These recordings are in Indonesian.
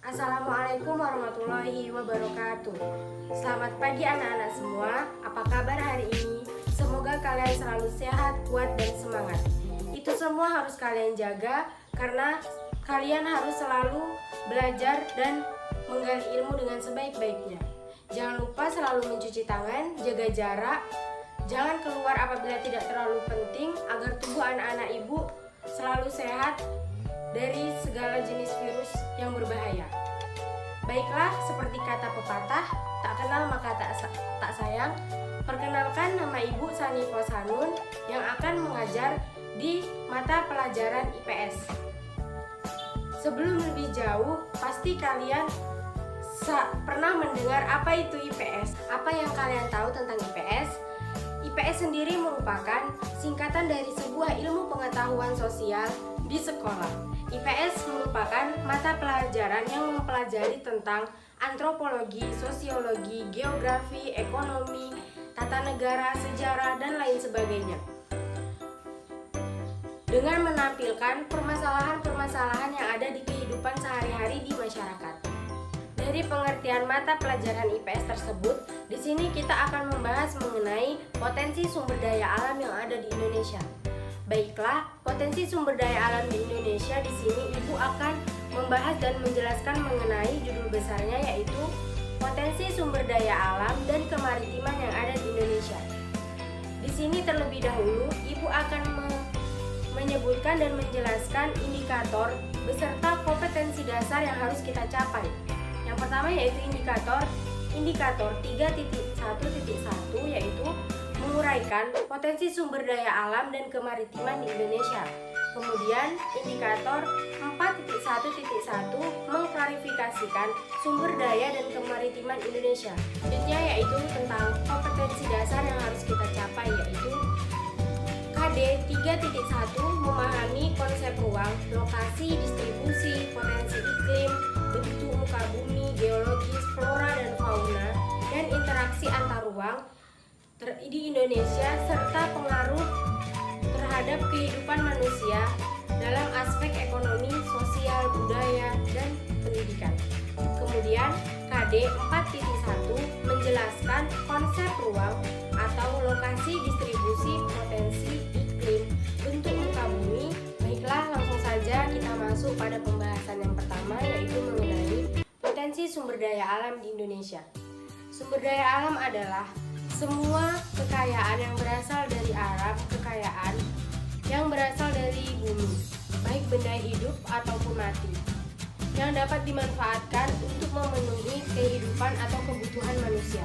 Assalamualaikum warahmatullahi wabarakatuh. Selamat pagi anak-anak semua. Apa kabar hari ini? Semoga kalian selalu sehat, kuat, dan semangat. Itu semua harus kalian jaga karena kalian harus selalu belajar dan menggali ilmu dengan sebaik-baiknya. Jangan lupa selalu mencuci tangan, jaga jarak, jangan keluar apabila tidak terlalu penting agar tubuh anak-anak ibu selalu sehat dari segala jenis virus yang berbahaya. Baiklah, seperti kata pepatah, tak kenal maka tak sayang. Perkenalkan, nama Ibu Sanifah Sanun yang akan mengajar di mata pelajaran IPS. Sebelum lebih jauh, pasti kalian pernah mendengar apa itu IPS. Apa yang kalian tahu tentang IPS? IPS sendiri merupakan singkatan dari sebuah ilmu pengetahuan sosial di sekolah. IPS merupakan mata pelajaran yang mempelajari tentang antropologi, sosiologi, geografi, ekonomi, tata negara, sejarah, dan lain sebagainya. Dengan menampilkan permasalahan-permasalahan yang ada di kehidupan sehari-hari di masyarakat. Dari pengertian mata pelajaran IPS tersebut, di sini kita akan membahas mengenai potensi sumber daya alam yang ada di Indonesia. Baiklah, potensi sumber daya alam di Indonesia di sini Ibu akan membahas dan menjelaskan mengenai judul besarnya, yaitu potensi sumber daya alam dan kemaritiman yang ada di Indonesia. Di sini terlebih dahulu Ibu akan menyebutkan dan menjelaskan indikator beserta kompetensi dasar yang harus kita capai. Yang pertama yaitu indikator 3.1.1 yaitu menguraikan potensi sumber daya alam dan kemaritiman di Indonesia. Kemudian indikator 4.1.1 mengklarifikasikan sumber daya dan kemaritiman Indonesia. Selanjutnya yaitu tentang kompetensi dasar yang harus kita capai, yaitu KD 3.1 memahami konsep ruang, lokasi, distribusi, potensi iklim, bentuk muka bumi, geologis, flora dan fauna, dan interaksi antar ruang di Indonesia serta pengaruh terhadap kehidupan manusia dalam aspek ekonomi, sosial, budaya, dan pendidikan. Kemudian KD 4.1 menjelaskan konsep ruang atau lokasi, distribusi, potensi iklim, bentuk muka bumi. Baiklah, langsung saja kita masuk pada pembahasan yang pertama, yaitu mengenai potensi sumber daya alam di Indonesia. Sumber daya alam adalah semua kekayaan yang berasal dari alam, kekayaan yang berasal dari bumi, baik benda hidup ataupun mati, yang dapat dimanfaatkan untuk memenuhi kehidupan atau kebutuhan manusia.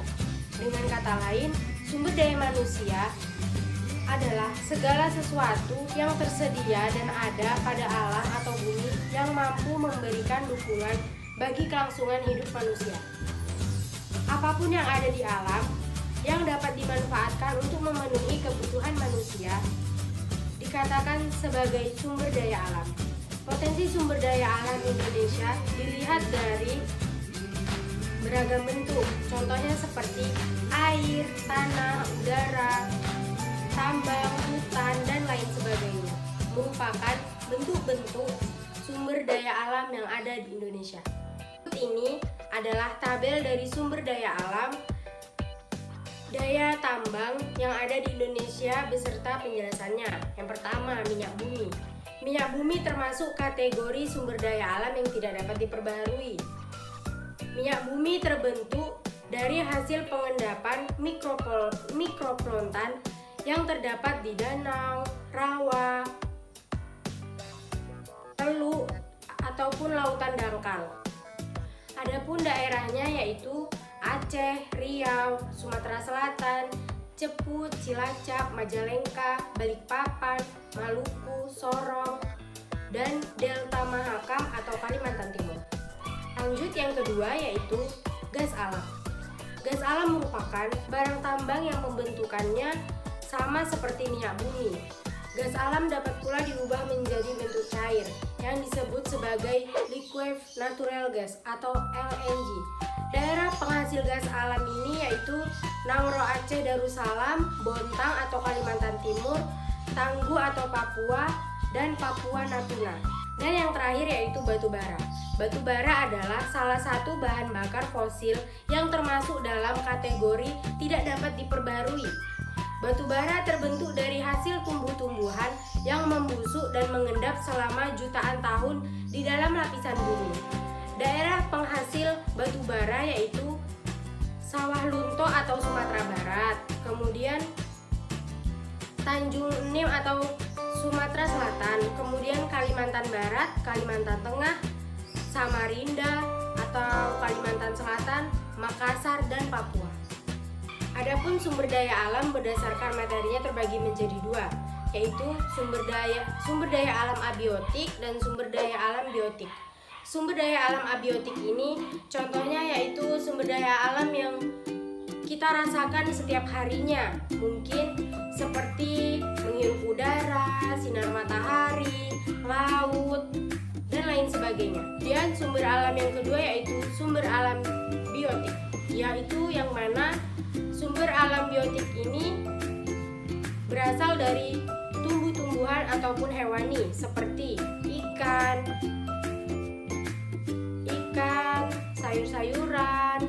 Dengan kata lain, sumber daya manusia adalah segala sesuatu yang tersedia dan ada pada alam atau bumi yang mampu memberikan dukungan bagi kelangsungan hidup manusia. Apapun yang ada di alam yang dapat dimanfaatkan untuk memenuhi kebutuhan manusia dikatakan sebagai sumber daya alam. Potensi sumber daya alam Indonesia dilihat dari beragam bentuk, contohnya seperti air, tanah, udara, tambang, hutan, dan lain sebagainya, merupakan bentuk-bentuk sumber daya alam yang ada di Indonesia. Ini adalah tabel dari sumber daya alam daya tambang yang ada di Indonesia beserta penjelasannya. Yang pertama, minyak bumi. Minyak bumi termasuk kategori sumber daya alam yang tidak dapat diperbaharui. Minyak bumi terbentuk dari hasil pengendapan mikroplankton yang terdapat di danau, rawa, teluk, ataupun lautan dangkal. Adapun daerahnya yaitu Aceh, Riau, Sumatera Selatan, Cepu, Cilacap, Majalengka, Balikpapan, Maluku, Sorong, dan Delta Mahakam atau Kalimantan Timur. Lanjut, yang kedua yaitu gas alam. Gas alam merupakan barang tambang yang pembentukannya sama seperti minyak bumi. Gas alam dapat pula diubah menjadi bentuk cair yang disebut sebagai liquefied natural gas atau LNG. Daerah penghasil gas alam ini yaitu Nangro Aceh Darussalam, Bontang atau Kalimantan Timur, Tangguh atau Papua, dan Papua Natuna. Dan yang terakhir yaitu batu bara. Batu bara adalah salah satu bahan bakar fosil yang termasuk dalam kategori tidak dapat diperbarui. Batu bara terbentuk dari hasil tumbuh-tumbuhan yang membusuk dan mengendap selama jutaan tahun di dalam lapisan bumi. Daerah penghasil batu bara yaitu Sawah Lunto atau Sumatera Barat, kemudian Tanjung Enim atau Sumatera Selatan, kemudian Kalimantan Barat, Kalimantan Tengah, Samarinda atau Kalimantan Selatan, Makassar, dan Papua. Adapun sumber daya alam berdasarkan materinya terbagi menjadi dua, yaitu sumber daya alam abiotik dan sumber daya alam biotik. Sumber daya alam abiotik ini contohnya yaitu sumber daya alam yang kita rasakan setiap harinya, mungkin seperti menghirup udara, sinar matahari, laut, dan lain sebagainya. Dan sumber alam yang kedua yaitu sumber alam biotik, yaitu yang mana sumber alam biotik ini berasal dari tumbuh-tumbuhan ataupun hewani seperti ikan, sayur-sayuran,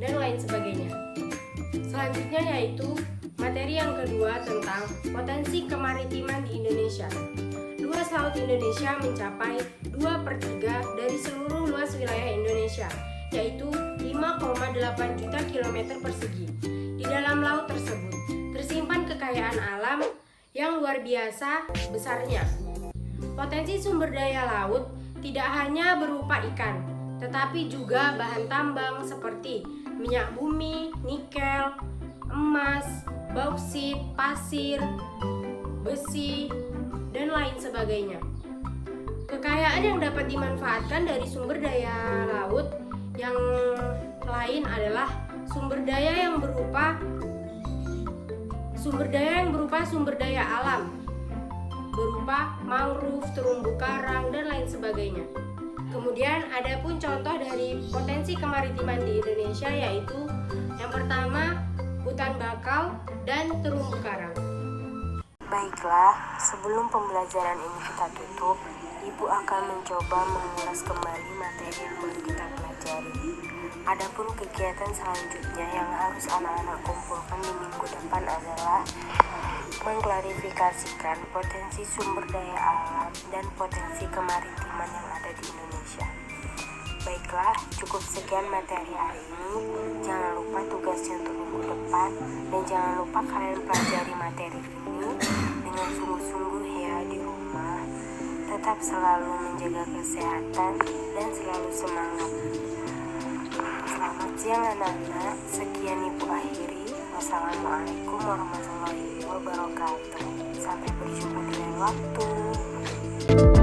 dan lain sebagainya. Selanjutnya yaitu materi yang kedua tentang potensi kemaritiman di Indonesia. Luas laut Indonesia mencapai 2/3 dari seluruh luas wilayah Indonesia, yaitu 5,8 juta kilometer persegi. Di dalam laut tersebut tersimpan kekayaan alam yang luar biasa besarnya. Potensi sumber daya laut tidak hanya berupa ikan, tetapi juga bahan tambang seperti minyak bumi, nikel, emas, bauksit, pasir, besi, dan lain sebagainya. Kekayaan yang dapat dimanfaatkan dari sumber daya laut yang lain adalah sumber daya yang berupa sumber daya alam, berupa mangrove, terumbu karang, dan lain sebagainya. Kemudian ada pun contoh dari potensi kemaritiman di Indonesia yaitu yang pertama hutan bakau dan terumbu karang. Baiklah, sebelum pembelajaran ini kita tutup, Ibu akan mencoba mengulas kembali materi yang baru kita pelajari. Adapun kegiatan selanjutnya yang harus anak-anak kumpulkan di minggu depan adalah mengklarifikasikan potensi sumber daya alam dan potensi kemaritiman yang ada di Indonesia. Baiklah, cukup sekian materi hari ini. Jangan lupa tugasnya untuk minggu depan, dan jangan lupa kalian pelajari materi ini dengan sungguh-sungguh ya di rumah. Tetap selalu menjaga kesehatan dan selalu semangat. Selamat siang anak-anak. Sekian Ibu akhiri. Wassalamualaikum warahmatullahi wabarakatuh. Sampai berjumpa di lain waktu.